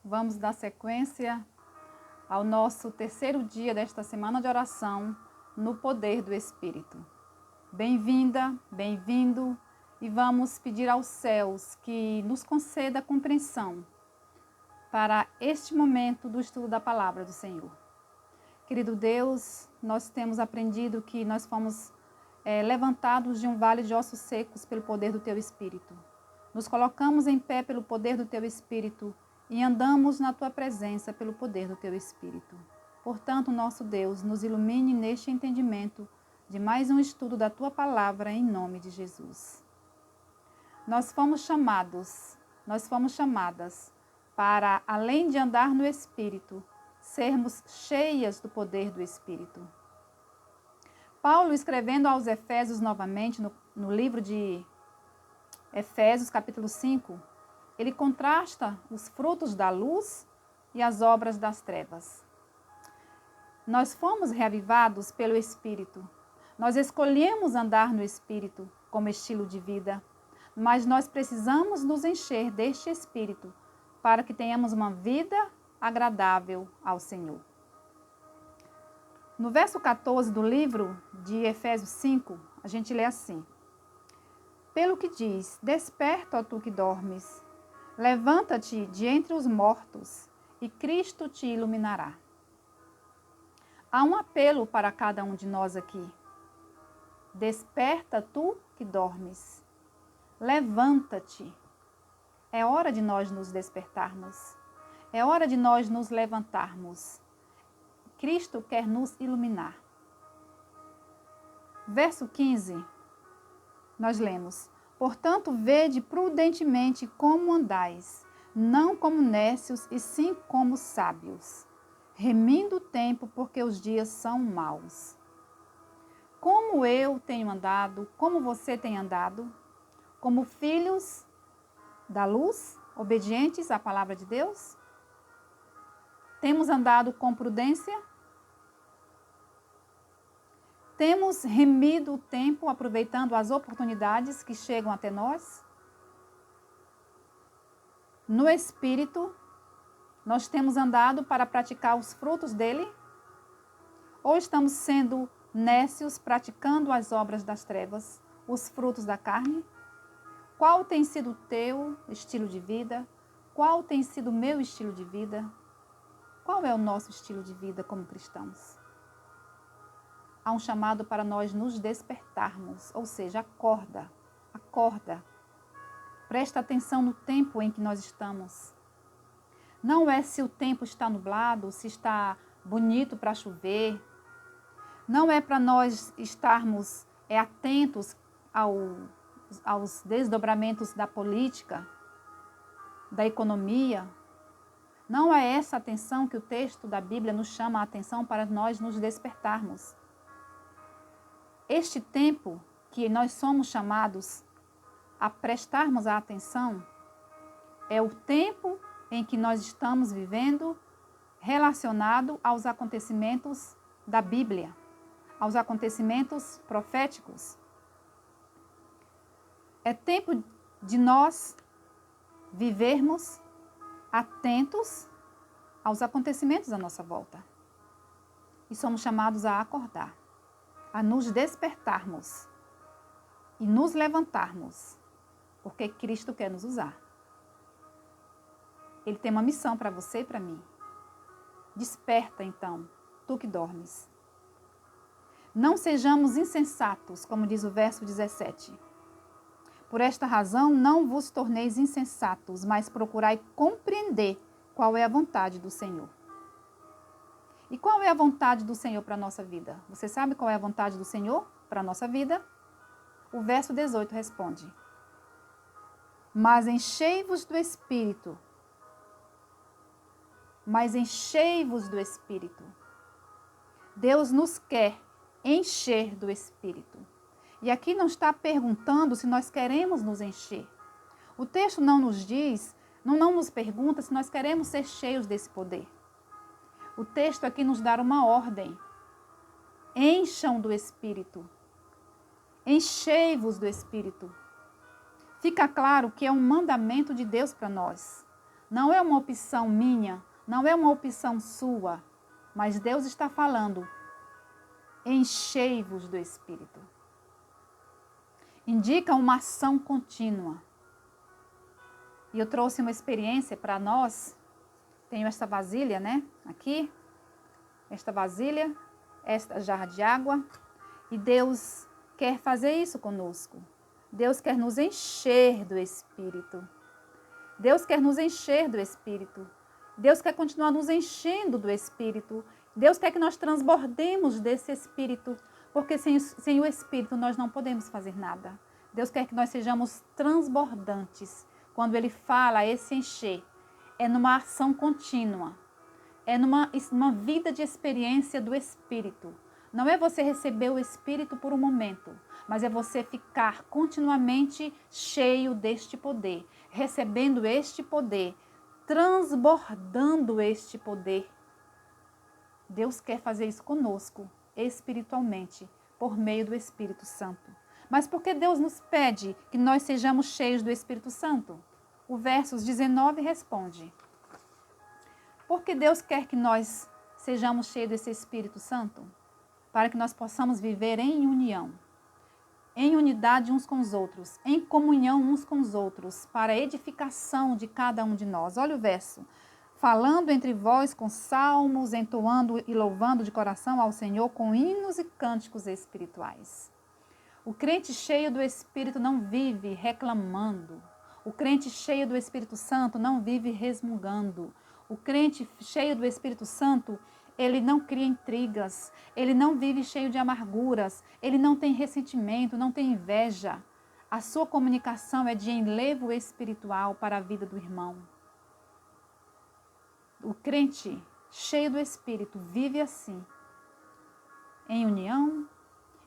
Vamos dar sequência ao nosso terceiro dia desta semana de oração no poder do Espírito. Bem-vinda, bem-vindo, e vamos pedir aos céus que nos conceda compreensão para este momento do estudo da palavra do Senhor. Querido Deus, nós temos aprendido que nós fomos levantados de um vale de ossos secos pelo poder do Teu Espírito. Nos colocamos em pé pelo poder do Teu Espírito e andamos na Tua presença pelo poder do Teu Espírito. Portanto, nosso Deus, nos ilumine neste entendimento de mais um estudo da Tua palavra em nome de Jesus. Nós fomos chamadas para, além de andar no Espírito, sermos cheias do poder do Espírito. Paulo, escrevendo aos Efésios novamente, no livro de Efésios, capítulo 5, ele contrasta os frutos da luz e as obras das trevas. Nós fomos reavivados pelo Espírito. Nós escolhemos andar no Espírito como estilo de vida, mas nós precisamos nos encher deste Espírito para que tenhamos uma vida agradável ao Senhor. No verso 14 do livro de Efésios 5, a gente lê assim: Pelo que diz, desperta, ó tu que dormes, levanta-te de entre os mortos, e Cristo te iluminará. Há um apelo para cada um de nós aqui. Desperta, tu que dormes. Levanta-te. É hora de nós nos despertarmos. É hora de nós nos levantarmos. Cristo quer nos iluminar. Verso 15, nós lemos: Portanto, vede prudentemente como andais, não como nécios, e sim como sábios, remindo o tempo, porque os dias são maus. Como eu tenho andado, como você tem andado, como filhos da luz, obedientes à palavra de Deus? Temos andado com prudência? Temos remido o tempo, aproveitando as oportunidades que chegam até nós? No Espírito, nós temos andado para praticar os frutos dele? Ou estamos sendo nécios, praticando as obras das trevas, os frutos da carne? Qual tem sido o teu estilo de vida? Qual tem sido o meu estilo de vida? Qual é o nosso estilo de vida como cristãos? Há um chamado para nós nos despertarmos, ou seja, acorda, acorda. Presta atenção no tempo em que nós estamos. Não é se o tempo está nublado, se está bonito para chover. Não é para nós estarmos atentos aos desdobramentos da política, da economia. Não é essa atenção que o texto da Bíblia nos chama a atenção para nós nos despertarmos. Este tempo que nós somos chamados a prestarmos a atenção é o tempo em que nós estamos vivendo relacionado aos acontecimentos da Bíblia, aos acontecimentos proféticos. É tempo de nós vivermos atentos aos acontecimentos à nossa volta. E somos chamados a acordar, a nos despertarmos e nos levantarmos, porque Cristo quer nos usar. Ele tem uma missão para você e para mim. Desperta, então, tu que dormes. Não sejamos insensatos, como diz o verso 17. Por esta razão, não vos torneis insensatos, mas procurai compreender qual é a vontade do Senhor. E qual é a vontade do Senhor para a nossa vida? Você sabe qual é a vontade do Senhor para a nossa vida? O verso 18 responde: Mas enchei-vos do Espírito. Mas enchei-vos do Espírito. Deus nos quer encher do Espírito. E aqui não está perguntando se nós queremos nos encher. O texto não nos diz, não nos pergunta se nós queremos ser cheios desse poder. O texto aqui nos dá uma ordem. Encham do Espírito. Enchei-vos do Espírito. Fica claro que é um mandamento de Deus para nós. Não é uma opção minha, não é uma opção sua, mas Deus está falando: enchei-vos do Espírito. Indica uma ação contínua. E eu trouxe uma experiência para nós. Tenho esta vasilha, né? Aqui. Esta vasilha, esta jarra de água. E Deus quer fazer isso conosco. Deus quer nos encher do Espírito. Deus quer nos encher do Espírito. Deus quer continuar nos enchendo do Espírito. Deus quer que nós transbordemos desse Espírito, porque sem o Espírito nós não podemos fazer nada. Deus quer que nós sejamos transbordantes. Quando Ele fala esse encher, é numa ação contínua. É numa vida de experiência do Espírito. Não é você receber o Espírito por um momento, mas é você ficar continuamente cheio deste poder, recebendo este poder, transbordando este poder. Deus quer fazer isso conosco, espiritualmente, por meio do Espírito Santo. Mas por que Deus nos pede que nós sejamos cheios do Espírito Santo? O versos 19 responde: porque Deus quer que nós sejamos cheios desse Espírito Santo? Para que nós possamos viver em união, em unidade uns com os outros, em comunhão uns com os outros, para a edificação de cada um de nós. Olha o verso. Falando entre vós com salmos, entoando e louvando de coração ao Senhor com hinos e cânticos espirituais. O crente cheio do Espírito não vive reclamando. O crente cheio do Espírito Santo não vive resmungando. O crente cheio do Espírito Santo, ele não cria intrigas, ele não vive cheio de amarguras, ele não tem ressentimento, não tem inveja. A sua comunicação é de enlevo espiritual para a vida do irmão. O crente cheio do Espírito vive assim, em união,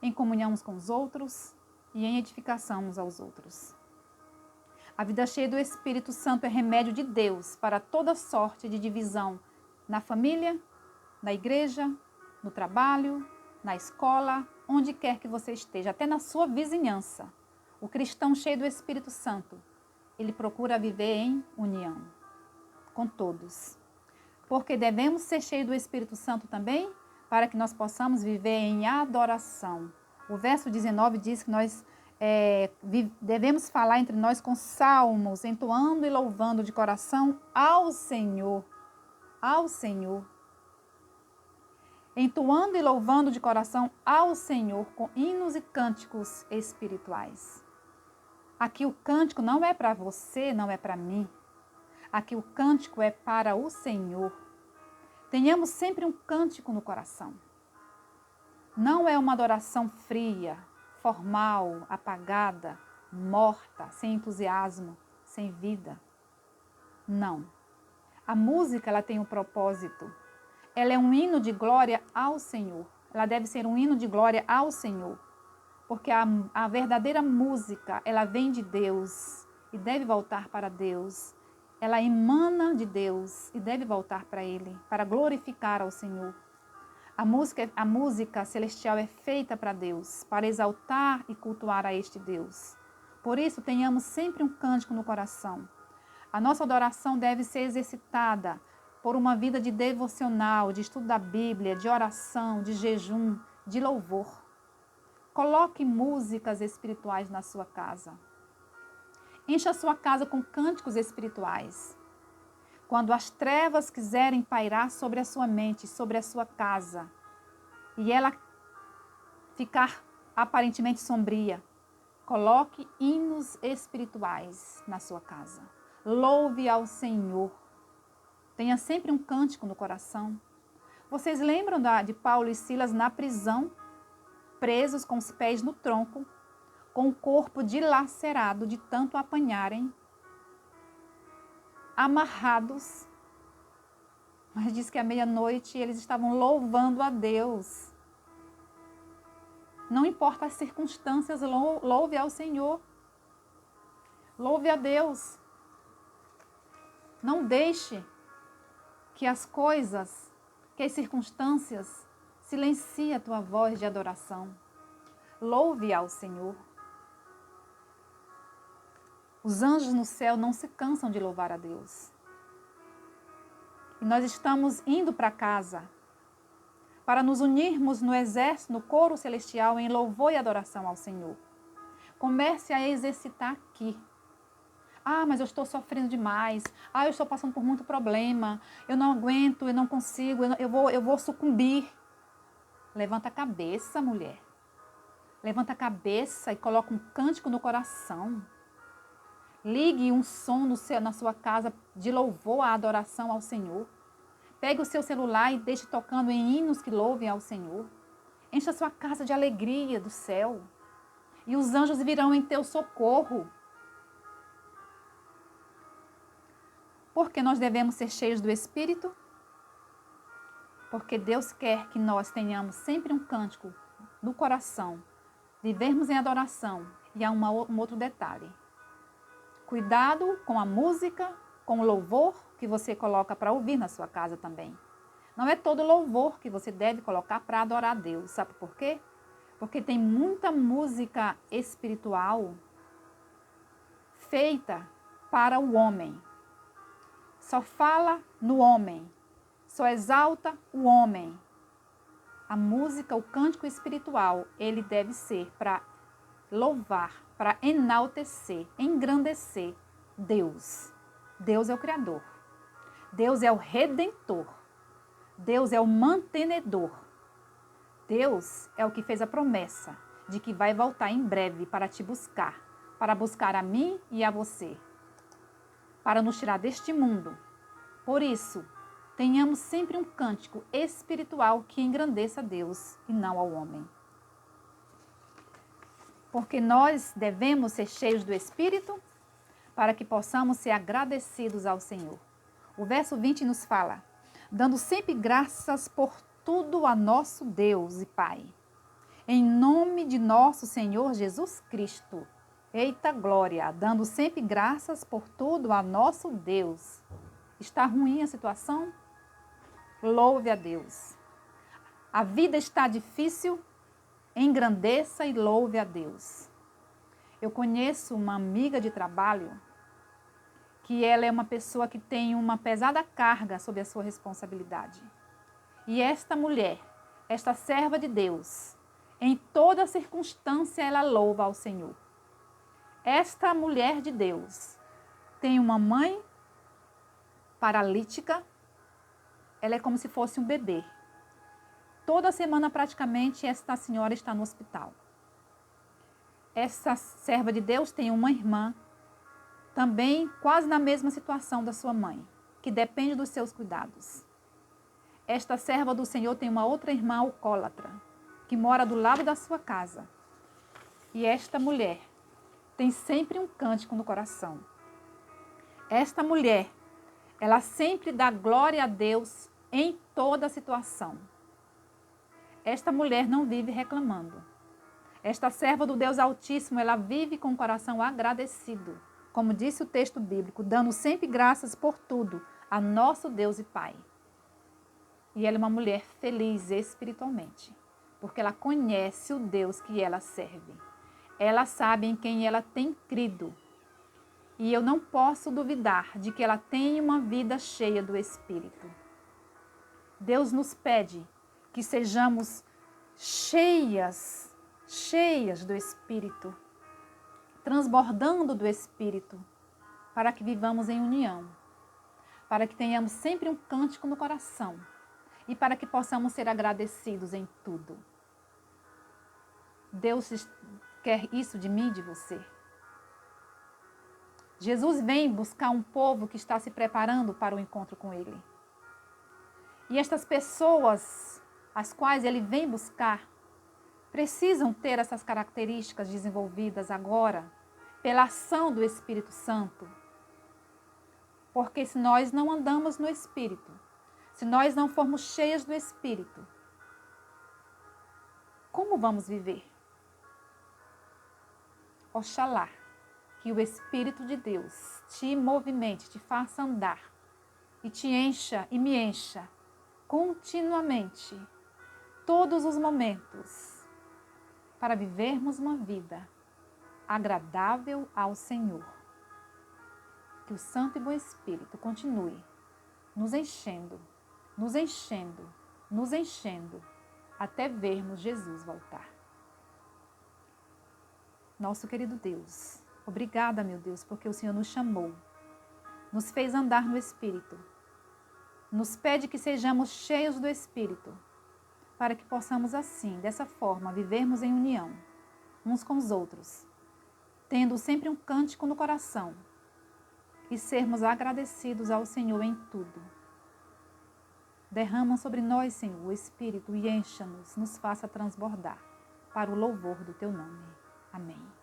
em comunhão uns com os outros e em edificação uns aos outros. A vida cheia do Espírito Santo é remédio de Deus para toda sorte de divisão na família, na igreja, no trabalho, na escola, onde quer que você esteja, até na sua vizinhança. O cristão cheio do Espírito Santo, ele procura viver em união com todos. Porque devemos ser cheios do Espírito Santo também, para que nós possamos viver em adoração. O verso 19 diz que nós devemos falar entre nós com salmos, entoando e louvando de coração ao Senhor. Ao Senhor. Entoando e louvando de coração ao Senhor com hinos e cânticos espirituais. Aqui o cântico não é para você, não é para mim. Aqui o cântico é para o Senhor. Tenhamos sempre um cântico no coração. Não é uma adoração fria, formal, apagada, morta, sem entusiasmo, sem vida. Não. A música, ela tem um propósito. Ela é um hino de glória ao Senhor. Ela deve ser um hino de glória ao Senhor. Porque a verdadeira música, ela vem de Deus e deve voltar para Deus. Ela emana de Deus e deve voltar para Ele, para glorificar ao Senhor. A música celestial é feita para Deus, para exaltar e cultuar a este Deus. Por isso, tenhamos sempre um cântico no coração. A nossa adoração deve ser exercitada por uma vida de devocional, de estudo da Bíblia, de oração, de jejum, de louvor. Coloque músicas espirituais na sua casa. Encha a sua casa com cânticos espirituais. Quando as trevas quiserem pairar sobre a sua mente, sobre a sua casa, e ela ficar aparentemente sombria, coloque hinos espirituais na sua casa. Louve ao Senhor. Tenha sempre um cântico no coração. Vocês lembram de Paulo e Silas na prisão, presos com os pés no tronco, com o corpo dilacerado de tanto apanharem, amarrados, mas diz que à meia-noite eles estavam louvando a Deus. Não importa as circunstâncias, louve ao Senhor. Louve a Deus. Não deixe que as coisas, que as circunstâncias silenciem a tua voz de adoração. Louve ao Senhor. Os anjos no céu não se cansam de louvar a Deus. E nós estamos indo para casa para nos unirmos no exército, no coro celestial, em louvor e adoração ao Senhor. Comece a exercitar aqui. Ah, mas eu estou sofrendo demais. Ah, eu estou passando por muito problema. Eu não aguento, eu não consigo, eu vou sucumbir. Levanta a cabeça, mulher. Levanta a cabeça e coloca um cântico no coração. Ligue um som na sua casa de louvor à adoração ao Senhor. Pegue o seu celular e deixe tocando em hinos que louvem ao Senhor. Encha a sua casa de alegria do céu. E os anjos virão em teu socorro. Porque nós devemos ser cheios do Espírito? Porque Deus quer que nós tenhamos sempre um cântico no coração, vivermos em adoração. E há um outro detalhe. Cuidado com a música, com o louvor que você coloca para ouvir na sua casa também. Não é todo louvor que você deve colocar para adorar a Deus. Sabe por quê? Porque tem muita música espiritual feita para o homem. Só fala no homem. Só exalta o homem. A música, o cântico espiritual, ele deve ser para louvar, para enaltecer, engrandecer Deus. Deus é o Criador. Deus é o Redentor. Deus é o mantenedor. Deus é o que fez a promessa de que vai voltar em breve para te buscar, para buscar a mim e a você, para nos tirar deste mundo. Por isso, tenhamos sempre um cântico espiritual que engrandeça a Deus e não ao homem. Porque nós devemos ser cheios do Espírito para que possamos ser agradecidos ao Senhor. O verso 20 nos fala, dando sempre graças por tudo a nosso Deus e Pai, em nome de nosso Senhor Jesus Cristo. Eita glória, dando sempre graças por tudo a nosso Deus. Está ruim a situação? Louve a Deus. A vida está difícil? Engrandeça e louve a Deus. Eu conheço uma amiga de trabalho que ela é uma pessoa que tem uma pesada carga sob a sua responsabilidade. E esta mulher, esta serva de Deus, em toda circunstância ela louva ao Senhor. Esta mulher de Deus tem uma mãe paralítica, ela é como se fosse um bebê. Toda semana praticamente esta senhora está no hospital. Essa serva de Deus tem uma irmã, também quase na mesma situação da sua mãe, que depende dos seus cuidados. Esta serva do Senhor tem uma outra irmã alcoólatra, que mora do lado da sua casa. E esta mulher tem sempre um cântico no coração. Esta mulher, ela sempre dá glória a Deus em toda situação. Esta mulher não vive reclamando. Esta serva do Deus Altíssimo, ela vive com o coração agradecido. Como disse o texto bíblico, dando sempre graças por tudo a nosso Deus e Pai. E ela é uma mulher feliz espiritualmente, porque ela conhece o Deus que ela serve. Ela sabe em quem ela tem crido. E eu não posso duvidar de que ela tem uma vida cheia do Espírito. Deus nos pede que sejamos cheias do Espírito, transbordando do Espírito, para que vivamos em união, para que tenhamos sempre um cântico no coração e para que possamos ser agradecidos em tudo. Deus quer isso de mim e de você. Jesus vem buscar um povo que está se preparando para o encontro com Ele. E estas pessoas, as quais Ele vem buscar, precisam ter essas características desenvolvidas agora, pela ação do Espírito Santo. Porque se nós não andamos no Espírito, se nós não formos cheias do Espírito, como vamos viver? Oxalá que o Espírito de Deus te movimente, te faça andar e te encha e me encha continuamente, todos os momentos, para vivermos uma vida agradável ao Senhor. Que o Santo e Bom Espírito continue nos enchendo, nos enchendo, nos enchendo, até vermos Jesus voltar. Nosso querido Deus, obrigada, meu Deus, porque o Senhor nos chamou, nos fez andar no Espírito, nos pede que sejamos cheios do Espírito, para que possamos assim, dessa forma, vivermos em união uns com os outros, tendo sempre um cântico no coração e sermos agradecidos ao Senhor em tudo. Derrama sobre nós, Senhor, o Espírito e encha-nos, nos faça transbordar para o louvor do Teu nome. Amém.